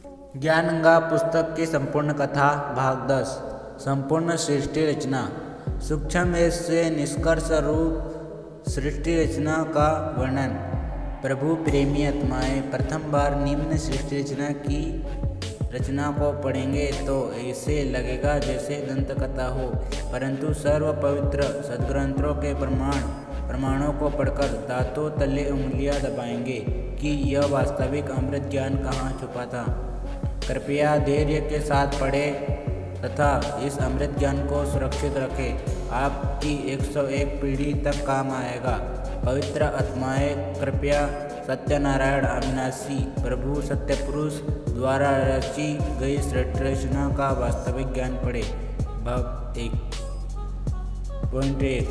ज्ञानगंगा पुस्तक की संपूर्ण कथा भाग 10। संपूर्ण सृष्टि रचना। सूक्ष्म से निष्कर्ष रूप सृष्टि रचना का वर्णन। प्रभु प्रेमी आत्माएं प्रथम बार निम्न सृष्टि रचना की रचना को पढ़ेंगे तो ऐसे लगेगा जैसे दंत कथा हो, परंतु सर्व पवित्र सद्ग्रंथों के प्रमाणों को पढ़कर दांतों तले उंगलियां दबाएंगे कि यह वास्तविक अमृत ज्ञान कहाँ छुपा था। कृपया धैर्य के साथ पढ़ें तथा इस अमृत ज्ञान को सुरक्षित रखें। आपकी 101 पीढ़ी तक काम आएगा। पवित्र आत्माएं कृपया सत्यनारायण अविनाशी प्रभु सत्यपुरुष द्वारा रची गई सृष्टि रचना का वास्तविक ज्ञान पढ़े। भाग 1.1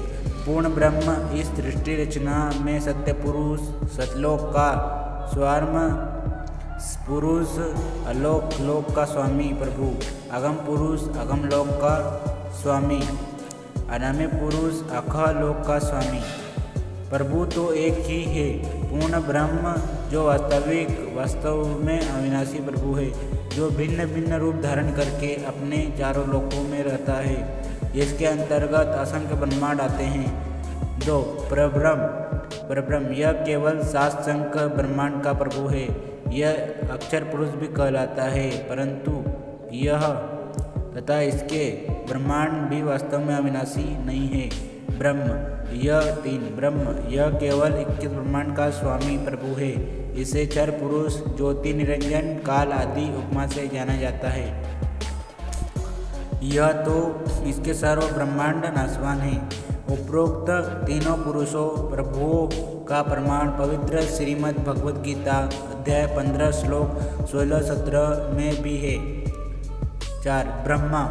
पूर्ण ब्रह्म। इस सृष्टि रचना में सत्यपुरुष सतलोक का स्वार्म पुरुष, अलोक लोक का स्वामी प्रभु, अगम पुरुष अगम लोक का स्वामी, अनामय पुरुष अखा लोक का स्वामी। प्रभु तो एक ही है, पूर्ण ब्रह्म जो वास्तव में अविनाशी प्रभु है, जो भिन्न भिन्न रूप धारण करके अपने चारों लोकों में रहता है। इसके अंतर्गत असंख्य ब्रह्मांड आते हैं। 2 परब्रह्म यह केवल सात ब्रह्मांड का प्रभु है। यह अक्षर पुरुष भी कहलाता है, परंतु यह तथा इसके ब्रह्मांड भी वास्तव में अविनाशी नहीं है। ब्रह्म यह केवल 21 ब्रह्मांड का स्वामी प्रभु है। इसे क्षर पुरुष, ज्योति निरंजन, काल आदि उपमा से जाना जाता है। यह तो इसके सर्व ब्रह्मांड नाशवान है। उपरोक्त तीनों पुरुषों प्रभुओं का प्रमाण पवित्र श्रीमद् भगवद गीता अध्याय 15 श्लोक 16-17 में भी है। 4 ब्रह्मा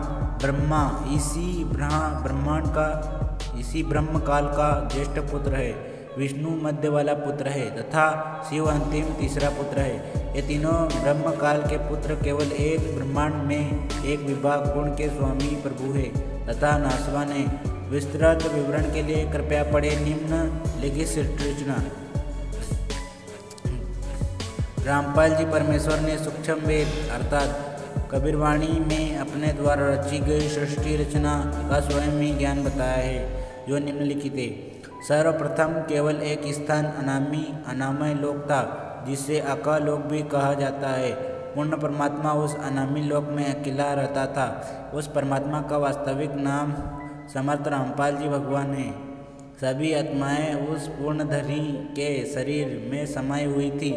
इसी ब्रह्म काल का ज्येष्ठ पुत्र है। विष्णु मध्य वाला पुत्र है तथा शिव अंतिम तीसरा पुत्र है। ये तीनों ब्रह्म काल के पुत्र केवल एक ब्रह्मांड में एक विभाग गुण के स्वामी प्रभु है तथा नाशवान है। विस्तृत विवरण के लिए कृपया पढ़ें निम्न लिखित सृष्टि रचना। रामपाल जी परमेश्वर ने सूक्ष्म वेद अर्थात कबीरवाणी में अपने द्वारा रची गई सृष्टि रचना का स्वयं ही ज्ञान बताया है, जो निम्नलिखित है। सर्वप्रथम केवल एक स्थान अनामय लोक था, जिसे अका लोक भी कहा जाता है। पूर्ण परमात्मा उस अनामी लोक में अकेला रहता था। उस परमात्मा का वास्तविक नाम समर्थ रामपाल जी भगवान है। सभी आत्माएं उस पूर्णधरी के शरीर में समाई हुई थी।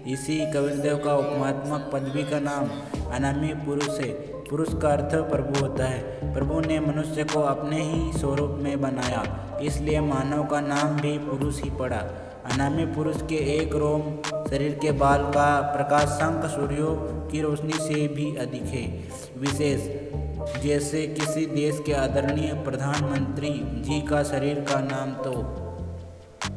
इसी कबीरदेव का उपमात्मक पदवी का नाम अनामी पुरुष है। पुरुष का अर्थ प्रभु होता है। प्रभु ने मनुष्य को अपने ही स्वरूप में बनाया, इसलिए मानव का नाम भी पुरुष ही पड़ा। अनामी पुरुष के एक रोम शरीर के बाल का प्रकाश शंख सूर्यों की रोशनी से भी अधिक है। विशेष जैसे किसी देश के आदरणीय प्रधानमंत्री जी का शरीर का नाम तो